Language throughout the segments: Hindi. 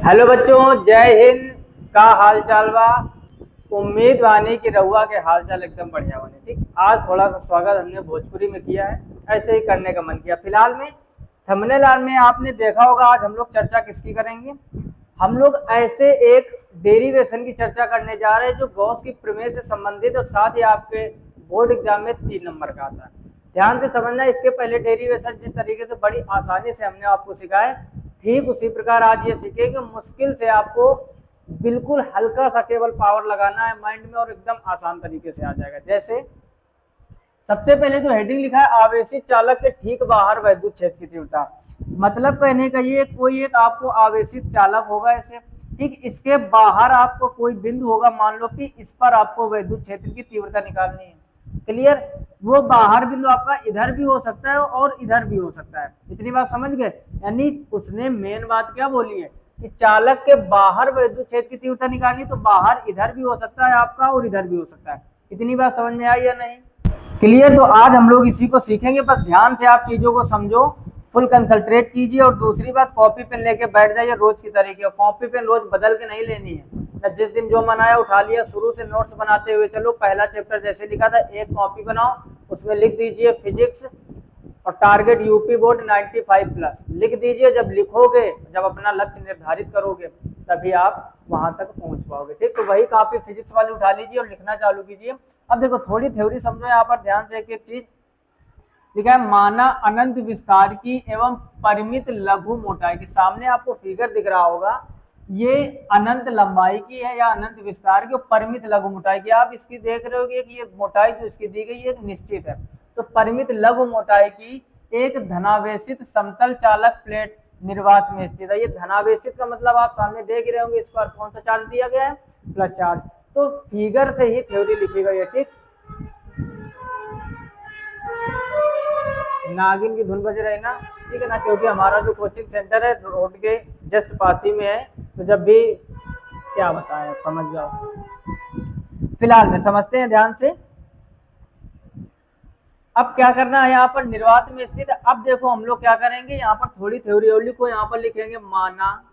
हेलो बच्चों, जय हिंद। का हाल चाल बा। उम्मीद बानी कि रहुआ के हाल चाल एकदम बढ़िया बने। ठीक, आज थोड़ा सा स्वागत हमने भोजपुरी में किया है, ऐसे ही करने का मन किया। फिलहाल में थंबनेल में आपने देखा होगा, आज हम लोग चर्चा किसकी करेंगे। हम लोग ऐसे एक डेरिवेशन की चर्चा करने जा रहे हैं जो गॉस की प्रमेय से संबंधित और साथ ही आपके बोर्ड एग्जाम में 3 नंबर का आता है। ध्यान से समझना। इसके पहले डेरिवेशन जिस तरीके से बड़ी आसानी से हमने आपको सिखाया, ठीक उसी प्रकार आज ये सीखे कि मुश्किल से आपको बिल्कुल हल्का सा केवल पावर लगाना है माइंड में और एकदम आसान तरीके से आ जाएगा। जैसे सबसे पहले जो हेडिंग लिखा है, आवेशित चालक के ठीक बाहर वैद्युत क्षेत्र की तीव्रता। मतलब कहने का ये, कोई एक आपको आवेशित चालक होगा ऐसे, ठीक, इसके बाहर आपको कोई बिंदु होगा, मान लो कि इस पर आपको वैद्युत क्षेत्र की तीव्रता निकालनी है। क्लियर। वो बाहर बिंदु आपका इधर भी हो सकता है और इधर भी हो सकता है। इतनी बात समझ गए। यानी उसने मेन बात क्या बोली है कि चालक के बाहर वैद्युत क्षेत्र की तीव्रता निकालनी, तो बाहर इधर भी हो सकता है आपका और इधर भी हो सकता है। इतनी बात समझ में आई या नहीं? क्लियर। तो आज हम लोग इसी को सीखेंगे, पर ध्यान से आप चीजों को समझो, फुल कंसंट्रेट कीजिए। और दूसरी बात, कॉपी पेन लेके बैठ जाइए रोज की तरीके। कॉपी पेन रोज बदल के नहीं लेनी है, जिस दिन जो मन आया उठा लिया, शुरू से नोट्स बनाते हुए चलो। पहला चैप्टर जैसे लिखा था, एक कॉपी बनाओ, उसमें लिख दीजिए फिजिक्स और टारगेट यूपी बोर्ड 95+ लिख दीजिए। जब लिखोगे, जब अपना लक्ष्य निर्धारित करोगे, तभी आप वहां तक पहुंच पाओगे। ठीक, तो वही कॉपी फिजिक्स वाली उठा लीजिए और लिखना चालू कीजिए। अब देखो, थोड़ी थ्योरी समझो यहाँ पर ध्यान से। एक एक चीज लिखा है, माना अनंत विस्तार की एवं परिमित लघु मोटाई की। सामने आपको फिगर दिख रहा होगा, ये अनंत लंबाई की है या अनंत विस्तार की, और परिमित लघु मोटाई की। आप इसकी देख रहे होगे कि ये मोटाई जो इसकी दी गई है निश्चित है। तो परिमित लघु मोटाई की एक धनावेशित समतल चालक प्लेट निर्वात में स्थित है। ये धनावेशित का मतलब आप सामने देख रहे होंगे, इस पर कौन सा चार्ज दिया गया है? Plus charge. तो फिगर से ही थ्योरी लिखी गई है। ठीक, नागिन की धुन बज रही ना, ठीक है ना, क्योंकि हमारा जो कोचिंग सेंटर है रोड के जस्ट पास ही में है, तो जब भी क्या बताएं समझ जाओ। फिलहाल में समझते हैं ध्यान से। अब क्या करना है, यहाँ पर निर्वात में स्थित है। अब देखो हम लोग क्या करेंगे, यहाँ पर थोड़ी थ्योरी और लिखो। यहाँ पर लिखेंगे, माना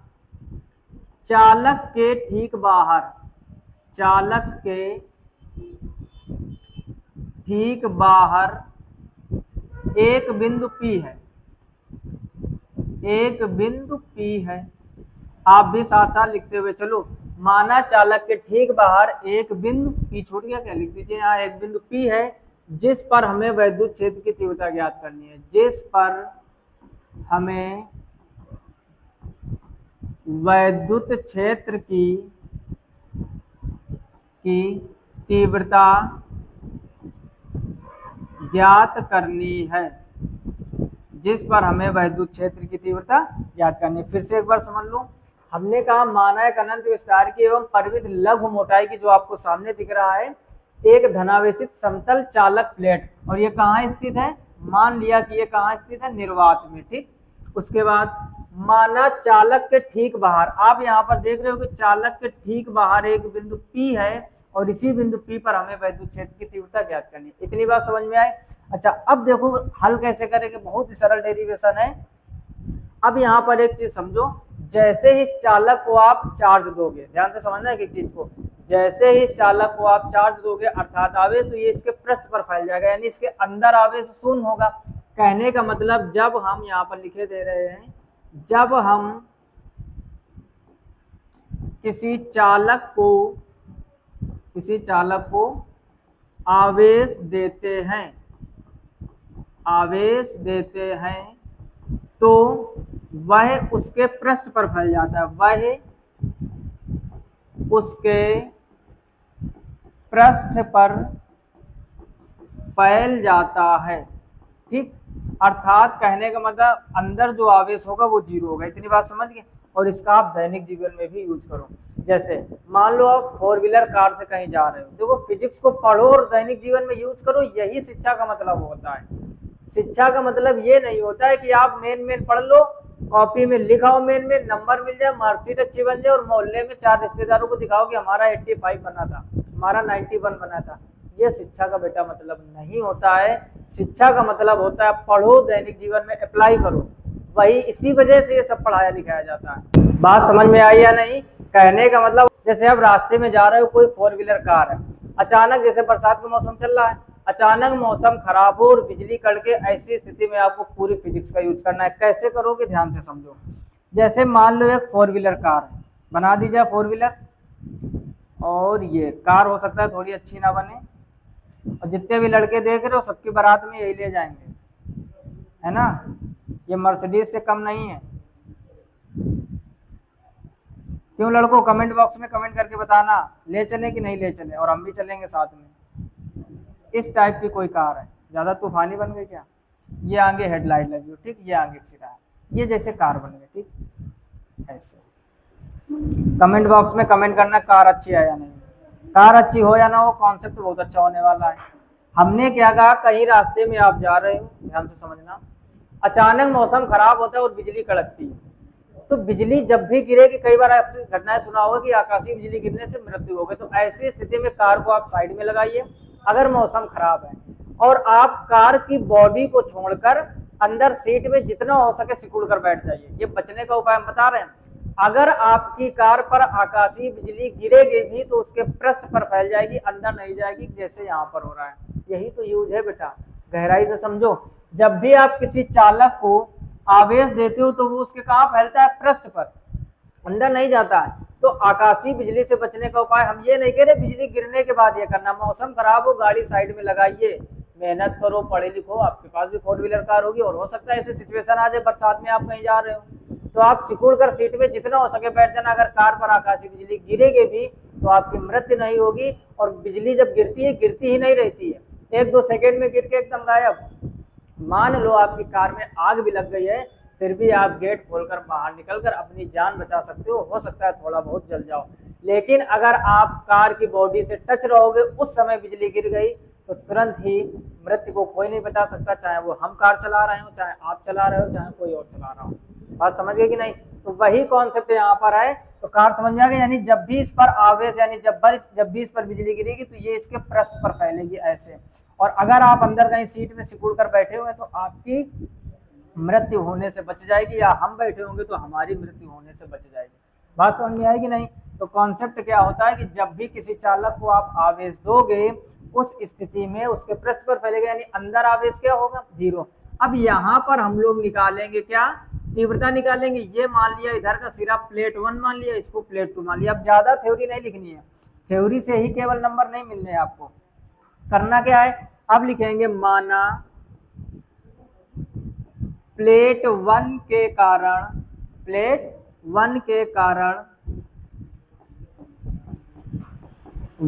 चालक के ठीक बाहर, चालक के ठीक बाहर एक बिंदु P है, एक बिंदु P है। आप भी साथ साथ लिखते हुए चलो। माना चालक के ठीक बाहर एक बिंदु P, छूट गया क्या? लिख दीजिए, यहाँ एक बिंदु P है जिस पर हमें वैद्युत क्षेत्र की तीव्रता ज्ञात करनी है। जिस पर हमें वैद्युत क्षेत्र की तीव्रता ज्ञात करनी है, जिस पर हमें वैद्युत क्षेत्र की तीव्रता ज्ञात करनी है। फिर से एक बार समझ लो। हमने कहा, माना एक अनंत विस्तार की एवं परिमित लघु मोटाई की, जो आपको सामने दिख रहा है, एक धनावेशित समतल चालक प्लेट, और ये कहाँ स्थित है? मान लिया कि ये कहाँ स्थित है? निर्वात में। ठीक, उसके बाद माना चालक के ठीक बाहर, आप यहाँ पर देख रहे हो कि चालक के ठीक बाहर एक बिंदु P है, और इसी बिंदु P पर हमें वैद्युत क्षेत्र की तीव्रता ज्ञात करनी है। इतनी बात समझ में आए? अच्छा, अब देखो हल कैसे करेंगे। बहुत ही सरल डेरिवेशन है। अब यहाँ पर एक चीज समझो, जैसे ही चालक को आप चार्ज दोगे, ध्यान से समझना है एक चीज को, जैसे ही चालक को आप चार्ज दोगे, अर्थात आवेश, तो ये इसके पृष्ठ पर फैल जाएगा, यानी इसके अंदर आवेश शून्य होगा। कहने का मतलब, जब हम यहाँ पर लिखे दे रहे हैं, जब हम किसी चालक को आवेश देते हैं, तो वह उसके पृष्ठ पर फैल जाता है, वह उसके पृष्ठ पर फैल जाता है। ठीक, अर्थात कहने का मतलब, अंदर जो आवेश होगा वो 0 होगा। इतनी बात समझ गए। और इसका आप दैनिक जीवन में भी यूज करो। जैसे मान लो आप 4 व्हीलर कार से कहीं जा रहे हो, देखो फिजिक्स को पढ़ो और दैनिक जीवन में यूज करो, यही शिक्षा का मतलब होता है। शिक्षा का मतलब ये नहीं होता है कि आप मेन पढ़ लो, कॉपी में लिखाओ, मेन नंबर मिल जाए, मार्कशीट अच्छी बन जाए, और मोहल्ले में 4 रिश्तेदारों को दिखाओ कि हमारा 85 बना था, हमारा 91 बना था। ये शिक्षा का बेटा मतलब नहीं होता है। शिक्षा का मतलब होता है पढ़ो, दैनिक जीवन में अप्लाई करो। वही इसी वजह से ये सब पढ़ाया लिखाया जाता है। बात समझ में आई या नहीं? कहने का मतलब जैसे अब रास्ते में जा रहे हो, कोई 4 व्हीलर कार है, अचानक जैसे बरसात का मौसम चल रहा है, अचानक मौसम खराब हो और बिजली कड़के, ऐसी स्थिति में आपको पूरी फिजिक्स का यूज करना है। कैसे करोगे, ध्यान से समझो। जैसे मान लो एक 4 व्हीलर कार है, बना दी जाए 4 व्हीलर, और ये कार हो सकता है थोड़ी अच्छी ना बने, और जितने भी लड़के देख रहे हो सबकी बारात में यही ले जाएंगे, है ना? ये मर्सिडीज से कम नहीं है। क्यों लड़कों? कमेंट बॉक्स में कमेंट करके बताना, ले चले कि नहीं ले चले, और हम भी चलेंगे साथ में। इस टाइप की कोई कार है, ज्यादा तूफानी बन गई क्या? ये आगे हेडलाइट लगी हो, ठीक, ये आगे सिरा है, ये जैसे कार बन गई, ठीक, ऐसे। कमेंट बॉक्स में कमेंट करना कार अच्छी है या नहीं। कार अच्छी हो या ना हो, कॉन्सेप्ट बहुत अच्छा होने वाला है। हमने क्या कहा, कहीं रास्ते में आप जा रहे हो, ध्यान से समझना, अचानक मौसम खराब होता है और बिजली कड़कती है। तो बिजली जब भी गिरेगी, कई बार आपने घटनाएं सुना होगा कि आकाशीय बिजली गिरने से मृत्यु हो गई, तो ऐसी स्थिति में कार को आप साइड में लगाइए अगर मौसम खराब है, और आप कार की बॉडी को छोड़कर अंदर सीट में जितना हो सके सिकुड़ कर बैठ जाइए। ये बचने का उपाय हम बता रहे हैं। अगर आपकी कार पर आकाशीय बिजली गिरेगी भी तो उसके पृष्ठ पर फैल जाएगी, अंदर नहीं जाएगी, जैसे यहाँ पर हो रहा है। यही तो यूज है बेटा, गहराई से समझो। जब भी आप किसी चालक को आवेश देते हो तो वो उसके कहाँ फैलता है, पृष्ठ पर, अंदर नहीं जाता है। तो आकाशीय बिजली से बचने का उपाय हम ये नहीं कह रहे बिजली गिरने के बाद ये करना, मौसम खराब हो गाड़ी साइड में लगाइए, मेहनत करो, पढ़े लिखो, आपके पास भी 4 व्हीलर कार होगी, और हो सकता है ऐसी सिचुएशन आ जाए बरसात में आप कहीं जा रहे हो, तो आप सिकुड़ कर सीट में जितना हो सके बैठ जाना। अगर कार पर आकाशीय बिजली गिरेगी भी तो आपकी मृत्यु नहीं होगी, और बिजली जब गिरती है गिरती ही नहीं रहती है, 1-2 सेकेंड में गिर के एकदम गायब। मान लो आपकी कार में आग भी लग गई है, फिर भी आप गेट खोलकर बाहर निकलकर अपनी जान बचा सकते हो सकता है थोड़ा बहुत जल जाओ। लेकिन अगर आप कार की बॉडी से टच रहोगे, उस समय बिजली गिर गई तो तुरंत ही मृत्यु को कोई नहीं बचा सकता, चाहे वो हम कार चला रहे हो, चाहे आप चला रहे हो, चाहे कोई और चला रहा हो। बात समझ गए कि नहीं? तो वही कॉन्सेप्ट यहाँ पर है। तो कार समझ में आ गई, यानी जब भी इस पर आवेश, यानी जब भी इस पर बिजली गिरेगी तो ये इसके पृष्ठ पर फैलेगी ऐसे, और अगर आप अंदर कहीं सीट में सिकुड़ कर बैठे हुए तो आपकी मृत्यु होने से बच जाएगी, या हम बैठे होंगे तो हमारी मृत्यु होने से बच जाएगी। बात समझ में आएगी नहीं? तो कॉन्सेप्ट क्या होता है कि जब भी किसी चालक को आप आवेश दोगे, उस स्थिति में उसके पृष्ठ पर फैलेगा, यानी अंदर आवेश क्या होगा, 0। अब यहाँ पर हम लोग निकालेंगे क्या, तीव्रता निकालेंगे। ये मान लिया इधर का सिरा प्लेट 1 मान लिया, इसको प्लेट 2 मान लिया। अब ज्यादा थ्योरी नहीं लिखनी है, थ्योरी से ही केवल नंबर नहीं मिलने आपको। करना क्या है, अब लिखेंगे माना प्लेट 1 के कारण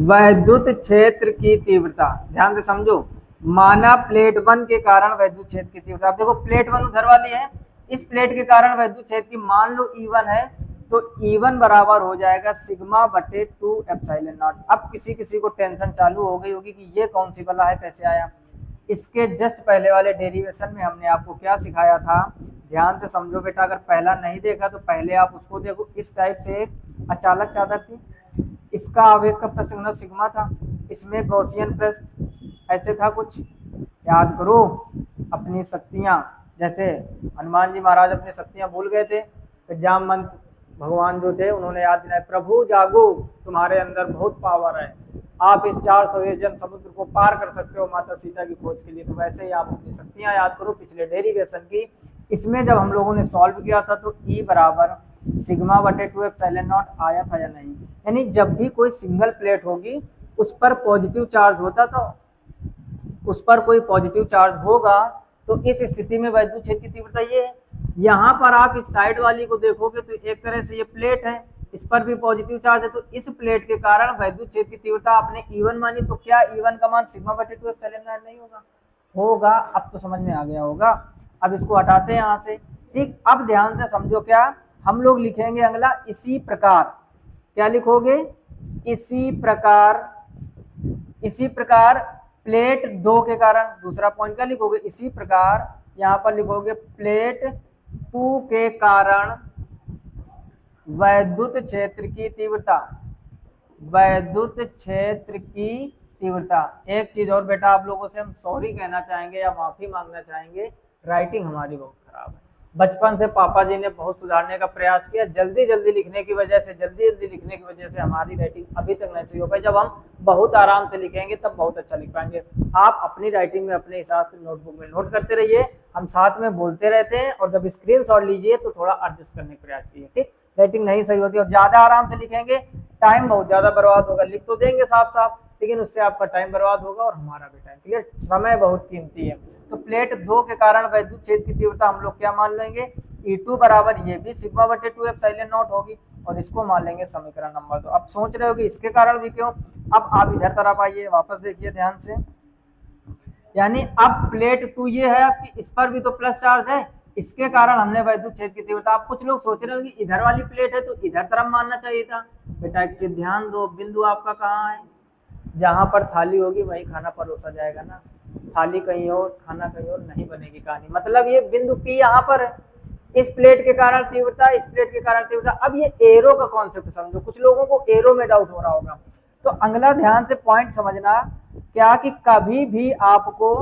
वैद्युत क्षेत्र की तीव्रता। ध्यान से समझो, माना प्लेट 1 के कारण वैद्युत क्षेत्र की तीव्रता। अब देखो प्लेट 1 उधर वाली है, इस प्लेट के कारण वैद्युत क्षेत्र की मान लो E1 है, तो E1 बराबर हो जाएगा सिग्मा बटे 2 एप्सिलॉन नॉट। अब किसी किसी को टेंशन चालू हो गई होगी कि ये कौन सी बला है, कैसे आया। इसके जस्ट पहले वाले डेरिवेशन में हमने आपको क्या सिखाया था, ध्यान से समझो बेटा। अगर पहला नहीं देखा तो पहले आप उसको देखो। इस टाइप से एक अचालक चादर थी, इसका आवेश का पृष्ठ सिग्मा था, इसमें गॉसियन पृष्ठ ऐसे था कुछ। याद करो अपनी शक्तियां, जैसे हनुमान जी महाराज अपनी शक्तियां भूल गए थे, तो जामवंत भगवान जो थे उन्होंने याद दिलाया, प्रभु जागो तुम्हारे अंदर बहुत पावर है, आप इस 400 योजन समुद्र को पार कर सकते हो माता सीता की खोज के लिए। तो वैसे ही आप अपनी शक्तियां याद करो पिछले डेरिवेशन की। इसमें जब हम लोगों ने सॉल्व किया था तो E बराबर सिग्मा बटे 2 एप्सिलॉन नॉट आया था या नहीं। यानी जब भी कोई सिंगल प्लेट होगी उस पर पॉजिटिव चार्ज होता, तो उस पर कोई पॉजिटिव चार्ज होगा, तो इस स्थिति में वैद्युत क्षेत्र की तीव्रता ये है। यहाँ पर आप इस साइड वाली को देखोगे तो एक तरह से ये प्लेट है, इस पर भी पॉजिटिव चार्ज है, तो इस प्लेट के कारण वैद्युत क्षेत्र की तीव्रता आपने E1 मानी, तो क्या E1 का मान सिग्मा बटे 2 एप्सिलॉन नॉट नहीं होगा? होगा। अब तो समझ में आ गया होगा। अब इसको हटाते हैं यहाँ से, ठीक। अब ध्यान से समझो, क्या हम लोग लिखेंगे अगला, इसी प्रकार। क्या लिखोगे, इसी प्रकार प्लेट 2 के कारण, दूसरा पॉइंट क्या लिखोगे, इसी प्रकार यहाँ पर लिखोगे प्लेट 2 के कारण वैद्युत क्षेत्र की तीव्रता। एक चीज और बेटा, आप लोगों से हम सॉरी कहना चाहेंगे या माफी मांगना चाहेंगे, राइटिंग हमारी बहुत खराब है। बचपन से पापा जी ने बहुत सुधारने का प्रयास किया, जल्दी जल्दी लिखने की वजह से हमारी राइटिंग अभी तक नहीं सही हो पाई। जब हम बहुत आराम से लिखेंगे तब बहुत अच्छा लिख पाएंगे। आप अपनी राइटिंग में अपने हिसाब से नोटबुक में नोट करते रहिए, हम साथ में बोलते रहते हैं, और जब स्क्रीनशॉट लीजिए तो थोड़ा एडजस्ट करने का प्रयास कीजिए, ठीक। राइटिंग नहीं सही होती और ज्यादा आराम से लिखेंगे, टाइम बहुत ज्यादा बर्बाद होगा। लिख तो देंगे साफ साफ, लेकिन उससे आपका टाइम बर्बाद होगा और हमारा भी टाइम। क्लियर, समय बहुत कीमती है। तो प्लेट 2 के कारण वैद्युत छेद की तीव्रता हम लोग क्या मान लेंगे, E2 बराबर ये भी सिग्मा बटे 2 एप्सिलॉन नॉट होगी, और इसको मान लेंगे समीकरण नंबर 2। अब सोच रहे हो कि इसके कारण भी क्यों, अब आप इधर तरफ आइए, वापस देखिए ध्यान से। यानी अब प्लेट 2 ये है आपकी, इस पर भी तो प्लस चार्ज है, इसके कारण हमने वैद्युत छेद की तीव्रता। आप कुछ लोग सोच रहे हो कि इधर वाली प्लेट है तो इधर तरफ मानना चाहिए था। बेटा एक चीज ध्यान दो, बिंदु आपका कहाँ है, जहां पर थाली होगी वही खाना परोसा जाएगा ना, थाली कहीं और खाना कहीं और नहीं बनेगी कहानी। मतलब ये बिंदु P यहाँ पर है, इस प्लेट के कारण तीव्रता, इस प्लेट के कारण तीव्रता। अब ये एरो का कॉन्सेप्ट समझो, कुछ लोगों को एरो में डाउट हो रहा होगा, तो अगला ध्यान से पॉइंट समझना क्या, कि कभी भी आपको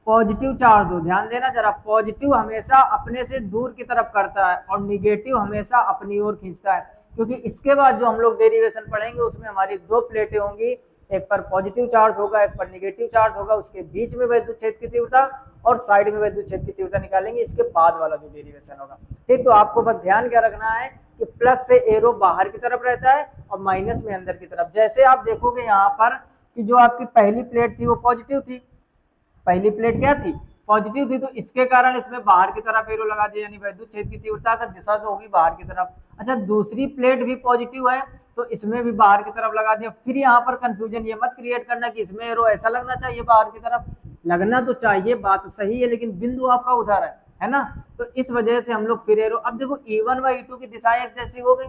पॉजिटिव चार्ज हो, ध्यान देना जरा, पॉजिटिव हमेशा अपने से दूर की तरफ करता है और निगेटिव हमेशा अपनी ओर खींचता है। क्योंकि इसके बाद जो हम लोग डेरिवेशन पढ़ेंगे उसमें हमारी 2 प्लेटें होंगी, एक पर पॉजिटिव चार्ज होगा, एक पर निगेटिव चार्ज होगा, उसके बीच में वैद्युत छेद की तीव्रता और साइड में वैद्युत छेद की तीव्रता निकालेंगे, इसके बाद वाला जो डेरिवेशन होगा, ठीक। तो आपको बस ध्यान क्या रखना है कि प्लस से एरो बाहर की तरफ रहता है और माइनस में अंदर की तरफ। जैसे आप देखोगे यहाँ पर कि जो आपकी पहली प्लेट थी वो पॉजिटिव थी, पहली प्लेट क्या थी, पॉजिटिव थी, तो इसके कारण इसमें बाहर की तरफ एरो लगा दिया, यानी वैद्युत छेद की तीव्रता का दिशा तो होगी बाहर की तरफ। अच्छा, दूसरी प्लेट भी पॉजिटिव है तो इसमें भी बाहर की तरफ लगा दिया। फिर यहाँ पर कंफ्यूजन ये मत क्रिएट करना कि इसमें एरो ऐसा लगना चाहिए बाहर की तरफ, लगना तो चाहिए, बात सही है, लेकिन बिंदु आपका उधर है ना, तो इस वजह से हम लोग फिर एरो। अब देखो E1 व E2 की दिशाएं एक जैसी हो गई,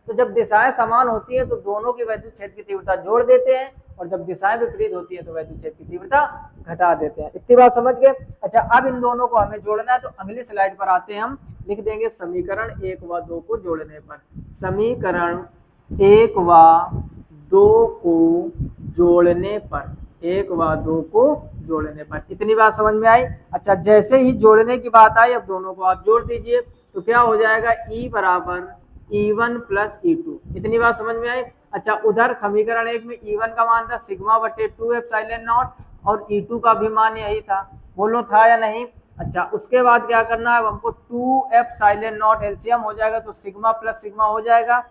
तो जब दिशाएं समान होती है तो दोनों की वैद्युत छेद की तीव्रता जोड़ देते हैं, और जब दिशाएं विपरीत होती है तो वैद्युत छेद की तीव्रता घटा देते हैं। इतनी बात समझ गए। अच्छा, अब इन दोनों को हमें जोड़ना है, तो अगली स्लाइड पर आते हैं, हम लिख देंगे समीकरण 1 व 2 को जोड़ने पर। समीकरण 1 व 2 को जोड़ने पर, 1 व 2 को जोड़ने पर, इतनी बात समझ में आई। अच्छा, जैसे ही जोड़ने की बात आई, अब दोनों को आप जोड़ दीजिए, तो क्या हो जाएगा, E बराबर E1 प्लस E2, इतनी बात समझ में आई। अच्छा, उधर समीकरण 1 में E1 का मान था सिग्मा बटे 2 एप्सिलॉन नॉट, और E2 का भी मान यही था, बोलो था या नहीं। अच्छा, उसके बाद क्या करना है हमको, 2 एप्सिलॉन नॉट एलसीएम हो जाएगा तो सिग्मा प्लस सिग्मा हो जाएगा,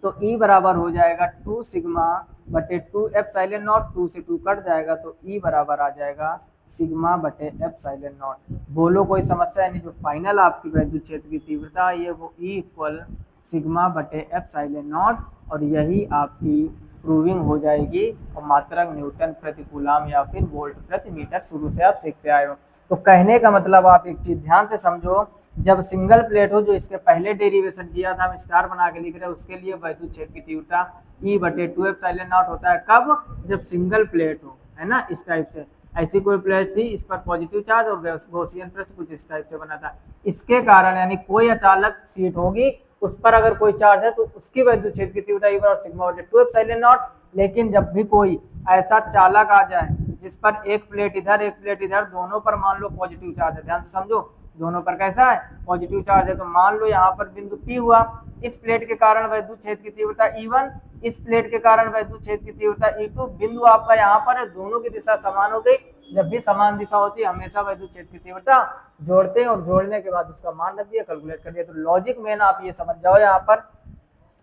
तो E बराबर हो जाएगा 2 सिग्मा बटे 2 एप्सिलॉन नॉट, 2 से 2 कट जाएगा तो E बराबर आ जाएगा सिग्मा बटे एप्सिलॉन नॉट। बोलो कोई समस्या, यानी जो फाइनल आपकी वैद्युत क्षेत्र की तीव्रता है वो E इक्वल सिग्मा बटे एप्सिलॉन नॉट, और यही आपकी प्रूविंग हो जाएगी, और मात्रक न्यूटन प्रति कूलम या फिर वोल्ट प्रति मीटर शुरू से आप सीखते आए हो। तो कहने का मतलब आप एक चीज ध्यान से समझो, जब सिंगल प्लेट हो, जो इसके पहले डेरिवेशन किया था हम स्टार बना के लिख रहे हैं, उसके लिए वैद्युत छेद की तीव्रता E बटे 2 एप्सिलॉन नॉट होता है, कब, जब सिंगल प्लेट हो, है ना, इस टाइप से। ऐसी कोई प्लेट थी, इस पर पॉजिटिव चार्ज और गॉसियन पृष्ठ कुछ इस टाइप से बना था, इसके कारण यानी कोई अचानक सीट होगी, उस पर अगर कोई चार्ज है तो उसकी वैद्युत छेद की तीव्रता E बराबर सिग्मा बटे 2 एप्सिलॉन नॉट। लेकिन जब भी कोई ऐसा चालक आ जाए जिस पर एक प्लेट इधर एक प्लेट इधर, दोनों पर मान लो पॉजिटिव चार्ज है, ध्यान से समझो, दोनों पर कैसा है, पॉजिटिव चार्ज है, तो मान लो यहाँ पर बिंदु P हुआ, इस प्लेट के कारण वैद्युत छेद की तीव्रता E1, इस प्लेट के कारण वैद्युत छेद की तीव्रता E2, बिंदु आपका यहाँ पर है, दोनों की दिशा समान हो गई। जब भी समान दिशा होती है हमेशा वैद्युत छेद की तीव्रता जोड़ते हैं, और जोड़ने के बाद उसका मान रख दिया, कैलकुलेट कर दिया। तो लॉजिक में ना आप ये समझ जाओ, यहाँ पर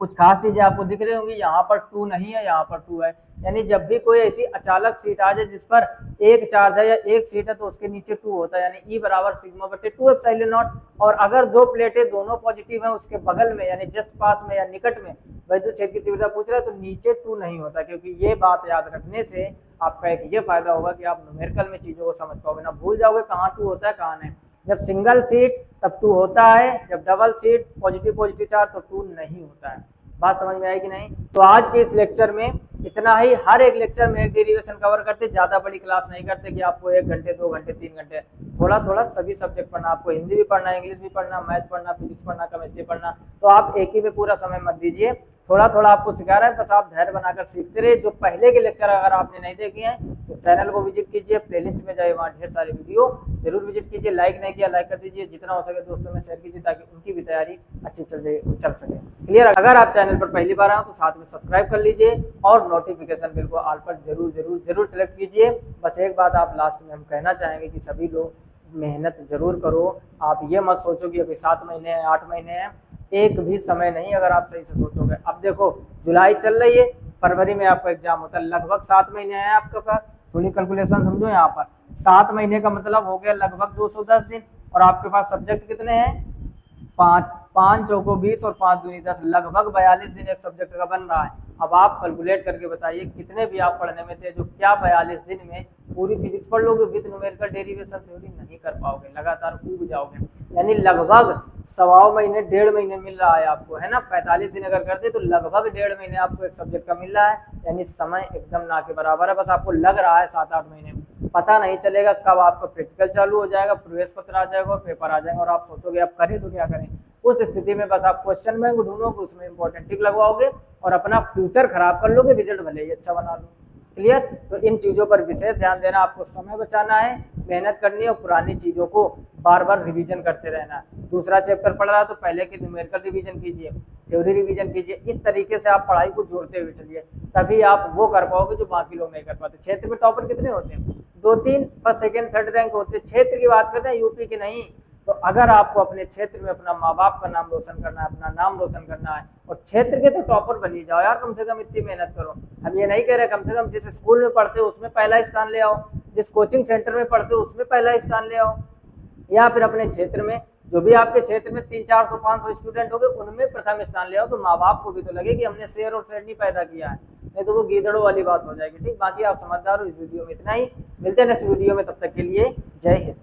कुछ खास चीजें आपको दिख रही होंगी, यहाँ पर 2 नहीं है, यहाँ पर 2 है, यानी जब भी कोई ऐसी अचानक सीट आ जाए जिस पर एक चार्ज है या एक सीट है तो उसके नीचे 2 होता है, यानी E बराबर सिग्मा बटे 2 एप्सिलॉन नॉट। और अगर दो प्लेटें दोनों पॉजिटिव हैं, उसके बगल में यानी जस्ट पास में या निकट में वैद्युत छेद की तीव्रता पूछ रहा है, तो नीचे 2 नहीं होता, क्योंकि ये बात याद रखने से आपका एक ये फायदा होगा कि आप न्यूमेरिकल में चीजों को समझ पाओगे, ना भूल जाओगे कहाँ 2 होता है कहाँ नहीं। जब सिंगल सीट तब 2 होता है, जब double seat positive positive charge तो 2 नहीं होता है। बात समझ में आई कि नहीं। तो आज के इस लेक्चर में इतना ही, हर एक लेक्चर में एक डेरिवेशन कवर करते, ज्यादा बड़ी क्लास नहीं करते कि आपको 1 घंटे 2 घंटे 3 घंटे, थोड़ा थोड़ा सभी सब्जेक्ट पढ़ना, आपको हिंदी भी पढ़ना, इंग्लिश भी पढ़ना, मैथ पढ़ना, फिजिक्स पढ़ना, केमिस्ट्री पढ़ना, तो आप एक ही में पूरा समय मत दीजिए, थोड़ा थोड़ा आपको सिखा रहा है, बस आप धैर्य बनाकर सीखते रहे। जो पहले के लेक्चर अगर आपने नहीं देखे हैं तो चैनल को विजिट कीजिए, प्लेलिस्ट में जाइए, वहाँ ढेर सारे वीडियो जरूर विजिट कीजिए। लाइक नहीं किया लाइक कर दीजिए, जितना हो सके दोस्तों में शेयर कीजिए ताकि उनकी भी तैयारी अच्छी चल सके। क्लियर? अगर आप चैनल पर पहली बार आए तो साथ में सब्सक्राइब कर लीजिए और नोटिफिकेशन बिल को ऑल पर जरूर जरूर जरूर सेलेक्ट कीजिए। बस एक बात आप लास्ट में हम कहना चाहेंगे कि सभी लोग मेहनत जरूर करो। आप ये मत सोचो कि अभी 7 महीने हैं 8 महीने हैं, एक भी समय नहीं अगर आप सही से सोचोगे। अब देखो जुलाई चल रही है, फरवरी में आपका एग्जाम होता है, लगभग 7 महीने हैं आपके पास। थोड़ी कैलकुलेशन समझो यहाँ पर, 7 महीने का मतलब हो गया लगभग 210 दिन, और आपके पास सब्जेक्ट कितने हैं? 5 5 चौको 20 और 5 दूनी 10, लगभग 42 दिन एक सब्जेक्ट का बन रहा है। अब आप कैलकुलेट करके बताइए कितने भी आप पढ़ने में थे, जो क्या 42 दिन में पूरी फिजिक्स पढ़ लोगे विद न्यूमेरिकल डेरिवेशन थ्योरी? नहीं कर पाओगे, लगातार ऊब जाओगे। यानी लगभग 1.25 महीने 1.5 महीने मिल रहा है आपको, है ना। 45 दिन अगर करते तो लगभग 1.5 महीने आपको एक सब्जेक्ट का मिल रहा है, यानी समय एकदम ना के बराबर है। बस आपको लग रहा है 7-8 महीने, पता नहीं चलेगा कब आपका प्रैक्टिकल चालू हो जाएगा, प्रवेश पत्र आ जाएगा और पेपर आ जाएगा, और आप सोचोगे अब करें तो क्या करें। उस स्थिति में बस आप क्वेश्चन बैंक ढूंढोगे, उसमें इंपॉर्टेंट टिक लगवाओगे और अपना फ्यूचर खराब कर लोगे, रिजल्ट भले ही अच्छा बना लो। क्लियर? तो इन चीजों पर विशेष ध्यान देना, आपको समय बचाना है, मेहनत करनी है और पुरानी चीजों को बार बार रिवीजन करते रहना है। दूसरा चैप्टर पढ़ रहा है तो पहले के न्यूमेरिकल रिवीजन कीजिए, थ्योरी रिवीजन कीजिए। इस तरीके से आप पढ़ाई को जोड़ते हुए चलिए, तभी आप वो कर पाओगे जो बाकी लोग नहीं कर पाते। क्षेत्र में टॉपर कितने होते हैं? 2-3, फर्स्ट सेकंड थर्ड रैंक होते हैं। क्षेत्र की बात करते हैं, यूपी की नहीं। तो अगर आपको अपने क्षेत्र में अपना माँ बाप का नाम रोशन करना है, अपना नाम रोशन करना है, और क्षेत्र के तो टॉपर बन ही जाओ यार, कम से कम इतनी मेहनत करो। हम ये नहीं कह रहे, कम से कम जिस स्कूल में पढ़ते हो उसमें पहला स्थान ले आओ, जिस कोचिंग सेंटर में पढ़ते हो उसमें पहला स्थान ले आओ, या फिर अपने क्षेत्र में जो भी आपके क्षेत्र में 300-400-500 स्टूडेंट हो गए उनमें प्रथम स्थान ले आओ। तो माँ बाप को भी तो लगे कि हमने शेर और शेरनी पैदा किया है, नहीं तो वो गीदड़ों वाली बात हो जाएगी। ठीक, बाकी आप समझदार हो। इस वीडियो में इतना ही, मिलते हैं नेक्स्ट वीडियो में, तब तक के लिए जय हिंद।